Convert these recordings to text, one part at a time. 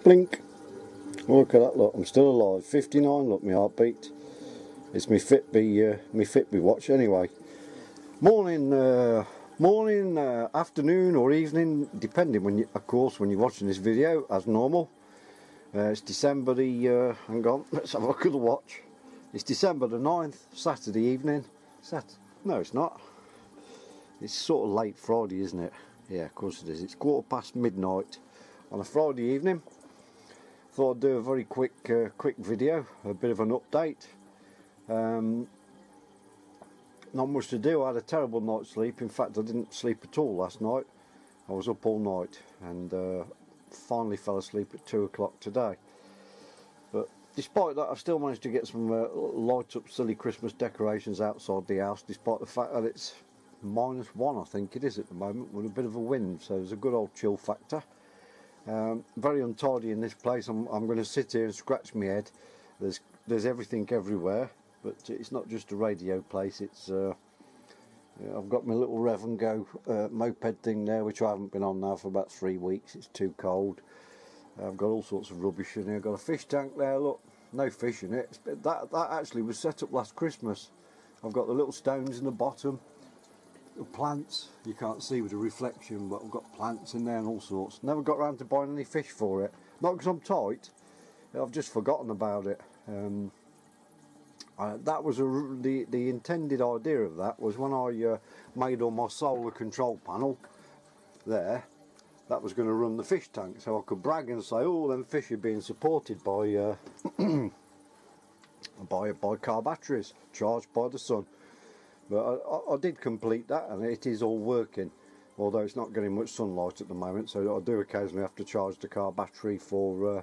Blink. Look at that, look, I'm still alive. 59, look, my heartbeat. It's me Fitbit watch anyway. Morning, afternoon or evening, depending when you, of course, when you're watching this video, as normal. It's December the, hang on, let's have a look at the watch. It's December the 9th, Saturday evening. No, it's not. It's sort of late Friday, isn't it? Yeah, of course it is. It's midnight on a Friday evening. Thought I'd do a very quick video, a bit of an update. Not much to do. I had a terrible night's sleep. In fact, I didn't sleep at all last night. I was up all night and finally fell asleep at 2 o'clock today. But despite that, I've still managed to get some light up silly Christmas decorations outside the house, despite the fact that it's -1, I think it is at the moment, with a bit of a wind, so there's a good old chill factor. Very untidy in this place. I'm going to sit here and scratch my head. There's everything everywhere, but it's not just a radio place. It's I've got my little rev and go moped thing there, which I haven't been on now for about 3 weeks. It's too cold. I've got all sorts of rubbish in here. I've got a fish tank there, look, no fish in it. That actually was set up last Christmas. I've got the little stones in the bottom, the plants, you can't see with the reflection, but I've got plants in there and all sorts. Never got around to buying any fish for it. Not because I'm tight, I've just forgotten about it. That was the intended idea of that was when I made all my solar control panel there, that was going to run the fish tank, so I could brag and say, oh, them fish are being supported by by car batteries charged by the sun. But I did complete that, and it is all working, although it's not getting much sunlight at the moment, so I do occasionally have to charge the car battery for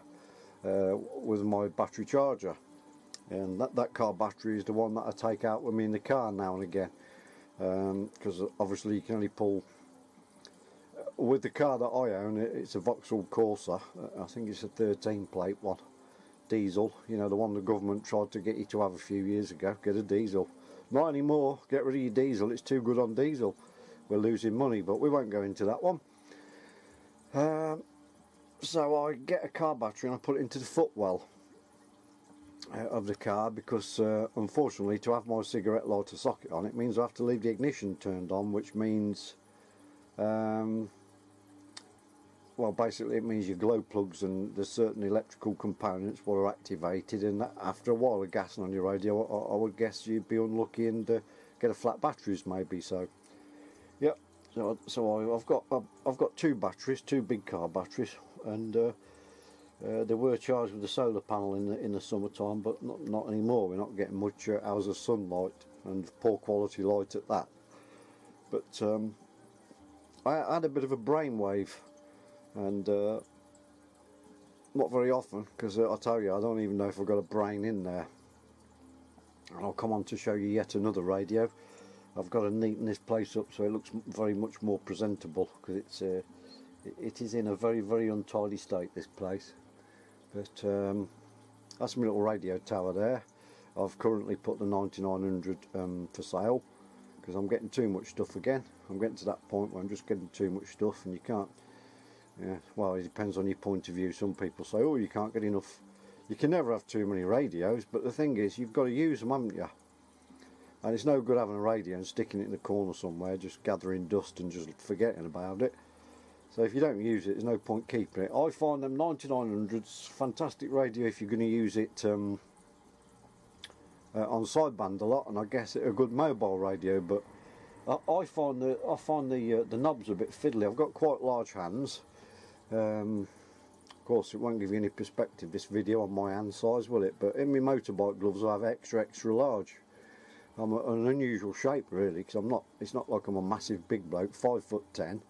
with my battery charger. And that car battery is the one that I take out with me in the car now and again, because obviously you can only pull with the car that I own. It's a Vauxhall Corsa. I think it's a 13 plate one, diesel, you know, the one the government tried to get you to have a few years ago. Get a diesel. Not anymore. Get rid of your diesel. It's too good on diesel. We're losing money, but we won't go into that one. So I get a car battery and I put it into the footwell of the car, because unfortunately, to have my cigarette lighter socket on, it means I have to leave the ignition turned on, which means well, basically it means your glow plugs and there's certain electrical components were activated, and after a while of gassing on your radio, I would guess you'd be unlucky and get a flat batteries maybe. So yep, so I've got two batteries, two big car batteries, and they were charged with the solar panel in the summertime, but not anymore. We're not getting much hours of sunlight and poor quality light at that. But I had a bit of a brainwave, and not very often, because I tell you, I don't even know if I've got a brain in there. And I'll come on to show you yet another radio. I've got to neaten this place up so it looks very much more presentable, because it is in a very, very untidy state, this place. But that's my little radio tower there. I've currently put the 9900 for sale, because I'm getting too much stuff again. I'm getting to that point where I'm just getting too much stuff, and you can't. Yeah, well, it depends on your point of view. Some people say, oh, you can't get enough. You can never have too many radios, but the thing is, you've got to use them, haven't you? And it's no good having a radio and sticking it in the corner somewhere, just gathering dust and just forgetting about it. So if you don't use it, there's no point keeping it. I find them 9900s fantastic radio if you're going to use it on sideband a lot, and I guess it a good mobile radio. But I find the knobs a bit fiddly. I've got quite large hands. Of course, it won't give you any perspective, this video, on my hand size, will it? But in my motorbike gloves, I have extra large. I'm an unusual shape, really, because I'm not. It's not like I'm a massive big bloke, 5'10",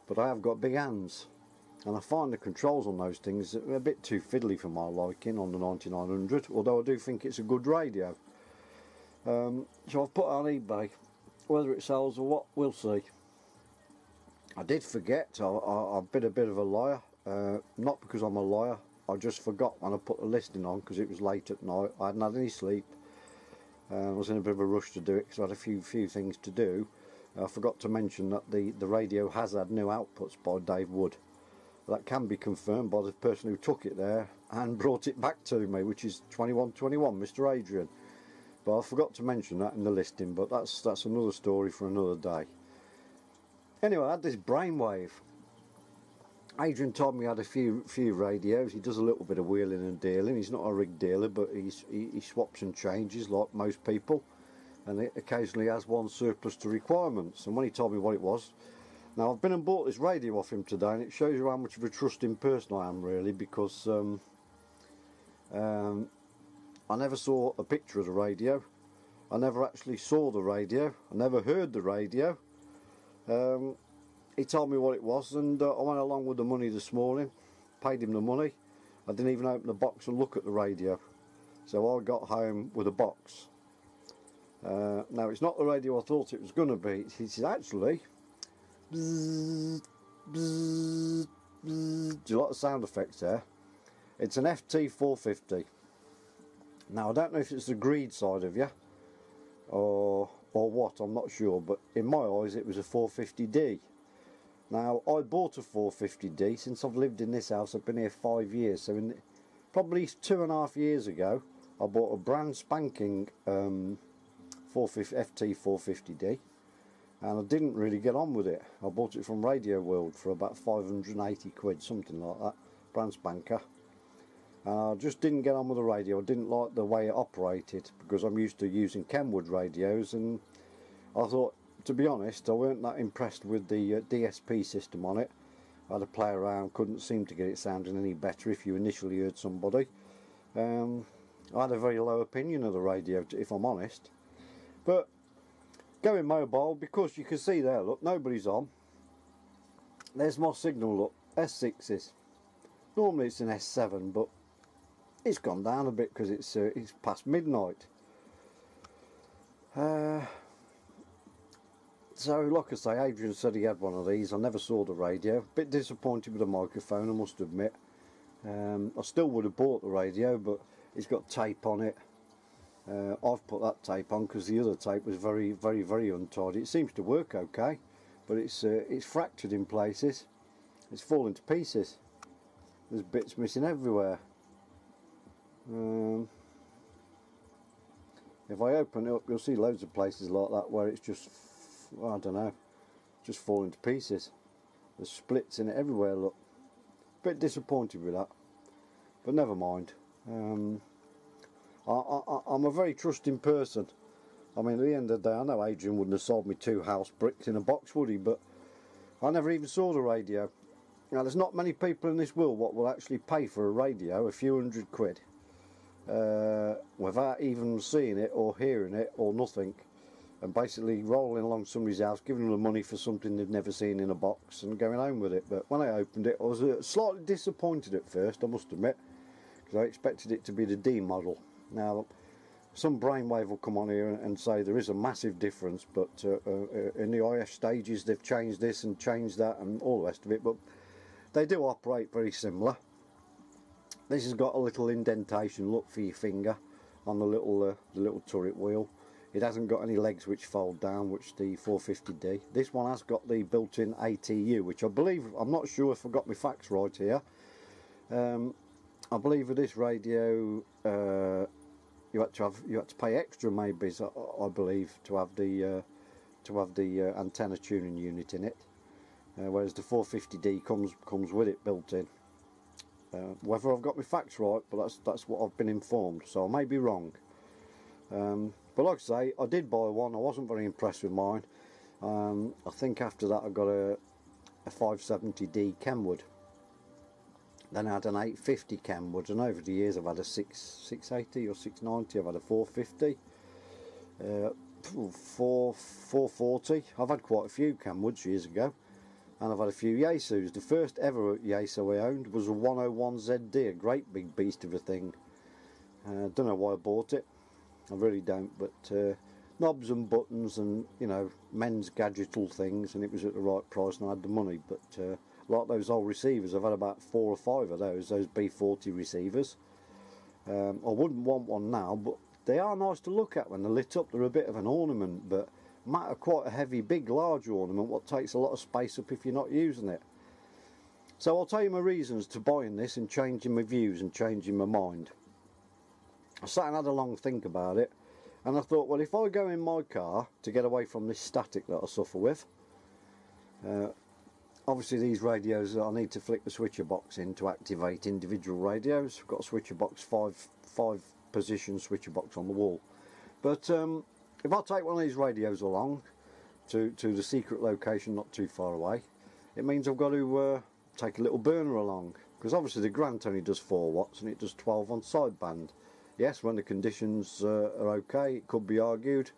but I have got big hands, and I find the controls on those things are a bit too fiddly for my liking on the 9900. Although I do think it's a good radio. So I've put it on eBay. Whether it sells or what, we'll see. I did forget. I've been a bit of a liar. Not because I'm a liar. I just forgot when I put the listing on, because it was late at night. I hadn't had any sleep. I was in a bit of a rush to do it because I had a few things to do. I forgot to mention that the radio has had new outputs by Dave Wood. That can be confirmed by the person who took it there and brought it back to me, which is 2121, Mr. Adrian. But I forgot to mention that in the listing, but that's another story for another day. Anyway, I had this brainwave. Adrian told me he had a few radios. He does a little bit of wheeling and dealing. He's not a rig dealer, but he swaps and changes like most people, and he occasionally has one surplus to requirements. And when he told me what it was, now I've been and bought this radio off him today, and it shows you how much of a trusting person I am, really, because I never saw a picture of the radio. I never actually saw the radio. I never heard the radio. He told me what it was, and I went along with the money this morning, paid him the money. I didn't even open the box and look at the radio, so I got home with a box. Now it's not the radio I thought it was going to be. It's actually bzzz, bzzz, bzzz. Do you like the sound effects there? It's an FT450. Now I don't know if it's the greed side of you or what, I'm not sure, but in my eyes it was a 450D. Now, I bought a 450D since I've lived in this house. I've been here 5 years, so probably 2.5 years ago I bought a brand spanking FT450D, and I didn't really get on with it. I bought it from Radio World for about 580 quid, something like that, brand spanker. And I just didn't get on with the radio. I didn't like the way it operated, because I'm used to using Kenwood radios, and I thought, to be honest, I weren't that impressed with the DSP system on it. I had to play around, couldn't seem to get it sounding any better if you initially heard somebody. I had a very low opinion of the radio, if I'm honest. But going mobile, because you can see there, look, nobody's on. There's my signal, look, S6s. Normally it's an S7, but it's gone down a bit because it's past midnight. So, like I say, Adrian said he had one of these. I never saw the radio. Bit disappointed with the microphone, I must admit. I still would have bought the radio, but it's got tape on it. I've put that tape on because the other tape was very, very, very untidy. It seems to work okay, but it's fractured in places. It's falling to pieces. There's bits missing everywhere. If I open it up, you'll see loads of places like that where it's just, I don't know, just falling to pieces. There's splits in it everywhere, look. Bit disappointed with that, but never mind. I'm a very trusting person. I mean, at the end of the day, I know Adrian wouldn't have sold me 2 house bricks in a box, would he? But I never even saw the radio. Now, there's not many people in this world what will actually pay for a radio, a few £100, without even seeing it or hearing it or nothing, and basically rolling along somebody's house, giving them the money for something they've never seen in a box and going home with it. But when I opened it, I was slightly disappointed at first, I must admit, because I expected it to be the D model. Now, some brainwave will come on here and say there is a massive difference, but in the IF stages they've changed this and changed that and all the rest of it, but they do operate very similar. This has got a little indentation, look, for your finger on the little turret wheel. It hasn't got any legs which fold down, which the 450D. This one has got the built-in ATU, which I believe, I'm not sure if I got my facts right here. I believe with this radio you had to pay extra, maybe, I believe, to have the antenna tuning unit in it, whereas the 450D comes with it built in. Whether I've got my facts right, but that's what I've been informed, so I may be wrong. But like I say, I did buy one. I wasn't very impressed with mine. I think after that I got a 570D Kenwood. Then I had an 850 Kenwood, and over the years I've had a 680 or 690. I've had a 450, 440. I've had quite a few Kenwoods years ago, and I've had a few Yaesus. The first ever Yaesu I owned was a 101ZD, a great big beast of a thing. Don't know why I bought it. I really don't, but knobs and buttons and, you know, men's gadgetal things, and it was at the right price and I had the money. But like those old receivers, I've had about 4 or 5 of those B40 receivers. I wouldn't want one now, but they are nice to look at when they're lit up. They're a bit of an ornament, but matter quite a heavy, big, large ornament what takes a lot of space up if you're not using it. So I'll tell you my reasons to buying this and changing my views and changing my mind. I sat and had a long think about it, and I thought, well, if I go in my car to get away from this static that I suffer with, obviously these radios, I need to flick the switcher box in to activate individual radios. I've got a switcher box, five position switcher box on the wall. But if I take one of these radios along to the secret location not too far away, it means I've got to take a little burner along, because obviously the Grant only does 4 watts and it does 12 on sideband. Yes, when the conditions are okay, it could be argued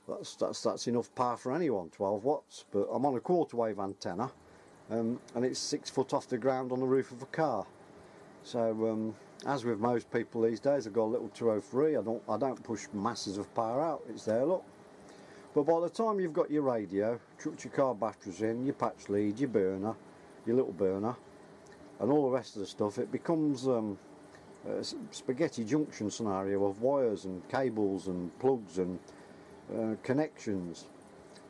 that's enough power for anyone, 12 watts. But I'm on a quarter wave antenna, and it's 6 foot off the ground on the roof of a car. So as with most people these days, I've got a little 203. I don't push masses of power out. It's there, look. But by the time you've got your radio, chucked your car batteries in, your patch lead, your burner, your little burner, and all the rest of the stuff, it becomes a spaghetti junction scenario of wires and cables and plugs and connections.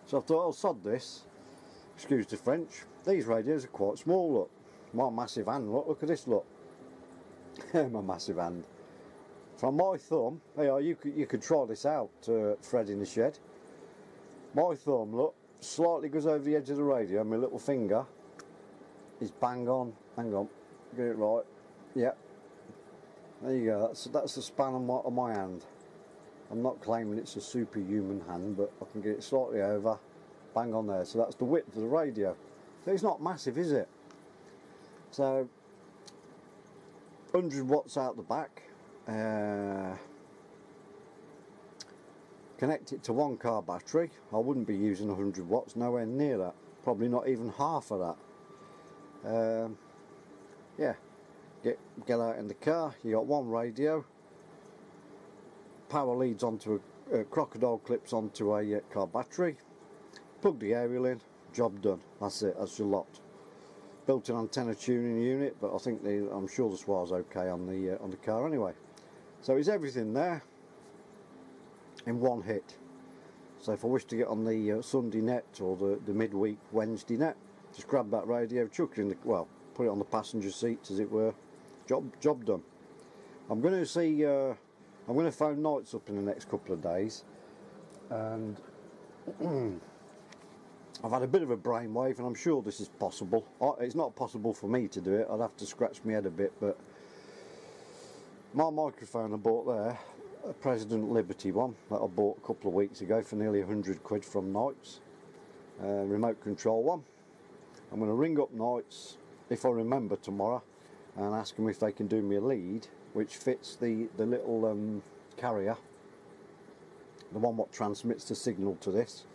So I thought, I'll sod this, excuse the French. These radios are quite small, look. My massive hand, look at this, look. My massive hand. From my thumb, hey, you could try this out, Fred in the shed. My thumb, look, slightly goes over the edge of the radio, and my little finger is bang on. Hang on, get it right. Yep. There you go. That's the span of my hand. I'm not claiming it's a superhuman hand, but I can get it slightly over, bang on there. So that's the width of the radio. So it's not massive, is it? So 100 watts out the back. Connect it to one car battery. I wouldn't be using 100 watts, nowhere near that. Probably not even half of that. Yeah, get out in the car. You got one radio. Power leads onto a crocodile clips onto a car battery. Plug the aerial in. Job done. That's it. That's your lot. Built-in antenna tuning unit, but I think I'm sure the SWA's okay on the car anyway. So it's everything there in one hit. So if I wish to get on the Sunday net or the midweek Wednesday net, just grab that radio, chuck it in the, well, put it on the passenger seats as it were. Job done. I'm going to see. I'm going to phone Knights up in the next couple of days, and I've had a bit of a brainwave, and I'm sure this is possible. It's not possible for me to do it. I'd have to scratch my head a bit, but my microphone I bought there, a President Liberty one that I bought a couple of weeks ago for nearly 100 quid from Knights, remote control one. I'm going to ring up Knights if I remember tomorrow and ask them if they can do me a lead which fits the little carrier, the one what transmits the signal to this.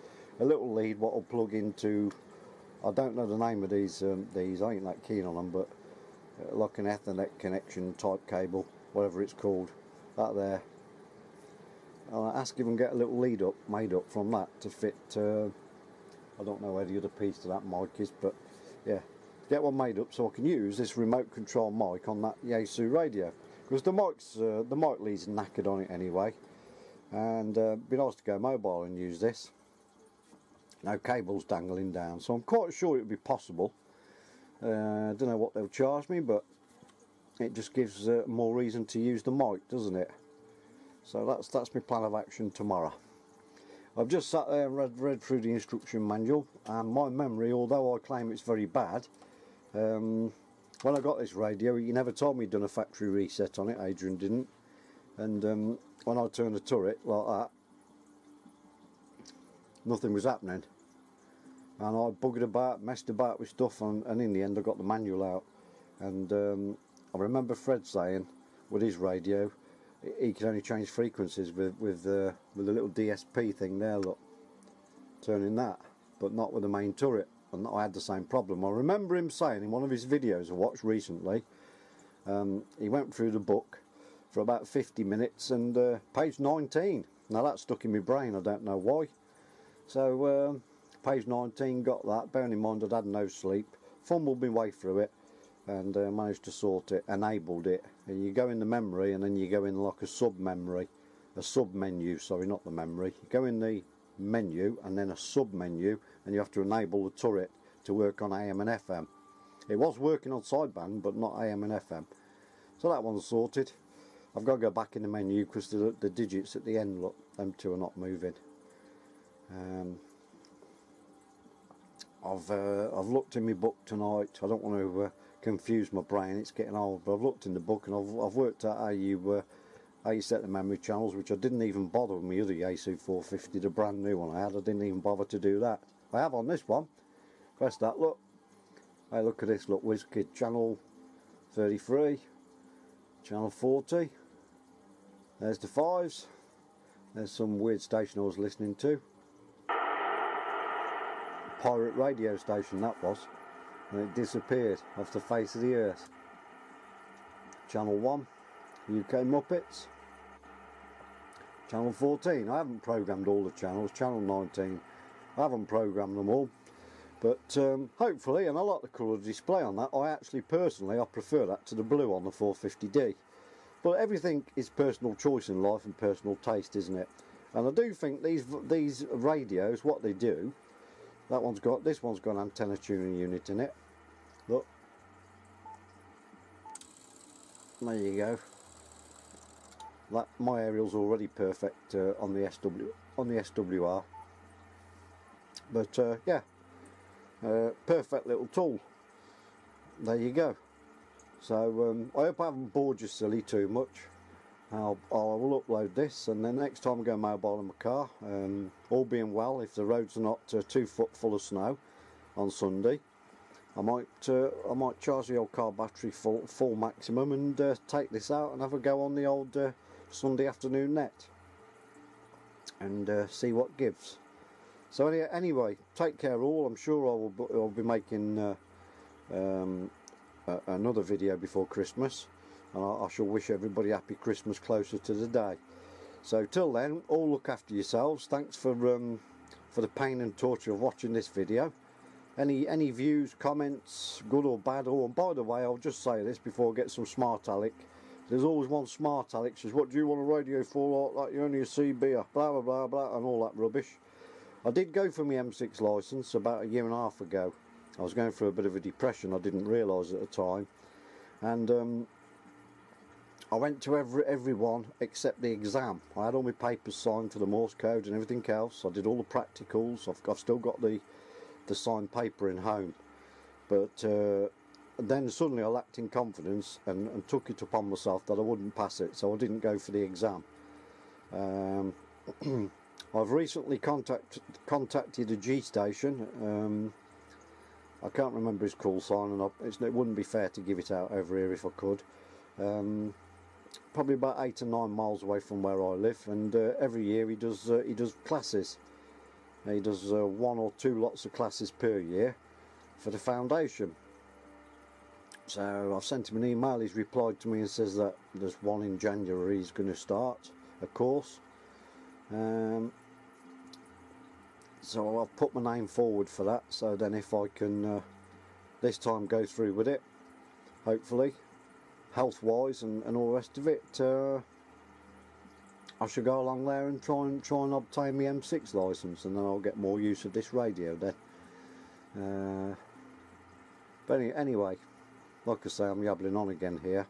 A little lead what will plug into, I don't know the name of these, I ain't that keen on them, but like an Ethernet connection type cable, whatever it's called, that there. I'll ask him and get a little lead up made up from that to fit, I don't know where the other piece to that mic is, but yeah, get one made up so I can use this remote control mic on that Yaesu radio, because the mic lead's knackered on it anyway, and it'd be nice to go mobile and use this. No cables dangling down, so I'm quite sure it would be possible. I don't know what they'll charge me, but it just gives more reason to use the mic, doesn't it? So that's my plan of action tomorrow. I've just sat there and read through the instruction manual, and my memory, although I claim it's very bad, when I got this radio, he never told me he'd done a factory reset on it. Adrian didn't, and when I turned the turret like that, nothing was happening, and I buggered about, messed about with stuff, and in the end I got the manual out. And I remember Fred saying with his radio he could only change frequencies with the little DSP thing there, look, turning that, but not with the main turret. And I had the same problem. I remember him saying in one of his videos I watched recently, he went through the book for about 50 minutes, and page 19, now that stuck in my brain, I don't know why. So page 19, got that, bearing in mind I'd had no sleep, fumbled my way through it, and managed to sort it, enabled it. And you go in the memory, and then you go in like a sub-memory, a sub-menu, sorry, not the memory. You go in the menu, and then a sub-menu, and you have to enable the turret to work on AM and FM. It was working on sideband, but not AM and FM. So that one's sorted. I've got to go back in the menu because the digits at the end, look, them two are not moving. I've looked in my book tonight. I don't want to confuse my brain, it's getting old, but I've looked in the book and I've worked out how you set the memory channels, which I didn't even bother with my other Yaesu 450, the brand new one I had. I didn't even bother to do that. I have on this one. Press that, look. Hey, look at this, look, WizKid channel 33, channel 40. There's the 5s. There's some weird station I was listening to. Pirate radio station that was, and it disappeared off the face of the earth. Channel 1, UK Muppets. Channel 14, I haven't programmed all the channels. Channel 19, I haven't programmed them all, but hopefully, and I like the colour display on that. I prefer that to the blue on the 450D. But everything is personal choice in life and personal taste, isn't it? And I do think these radios, what they do, this one's got an antenna tuning unit in it. Look, there you go. My aerial's already perfect on the SWR. But yeah, perfect little tool. There you go. So I hope I haven't bored you silly too much. I will upload this, and then next time I go mobile in my car, all being well, if the roads are not 2 foot full of snow on Sunday, I might charge the old car battery full maximum and take this out and have a go on the old Sunday afternoon net and see what gives. So anyway, take care all. I'm sure I'll be making another video before Christmas, and I shall wish everybody happy Christmas closer to the day. So till then, all look after yourselves. Thanks for the pain and torture of watching this video. Any views, comments, good or bad? Oh, and by the way, I'll just say this before I get some smart aleck. There's always one smart aleck says, what do you want a radio for like that? You're only a CB, blah blah blah blah, and all that rubbish. I did go for my M6 licence about 1.5 years ago. I was going through a bit of a depression, I didn't realise at the time, and I went to every one except the exam. I had all my papers signed for the Morse code and everything else. I did all the practicals. I've still got the signed paper in home, but then suddenly I lacked in confidence and took it upon myself that I wouldn't pass it, so I didn't go for the exam. I've recently contacted a G station. I can't remember his call sign, and it wouldn't be fair to give it out over here if I could. Probably about 8 or 9 miles away from where I live, and every year he does classes. He does 1 or 2 lots of classes per year for the foundation. So I've sent him an email. He's replied to me and says that there's one in January he's going to start a course. So I've put my name forward for that, so then if I can this time go through with it, hopefully, health wise and all the rest of it, I should go along there and try and obtain my M6 licence, and then I'll get more use of this radio then. But anyway, like I say, I'm yabbling on again here.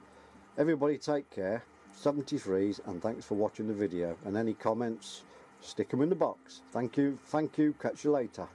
Everybody take care, 73s, and thanks for watching the video, and any comments, stick them in the box. Thank you, catch you later.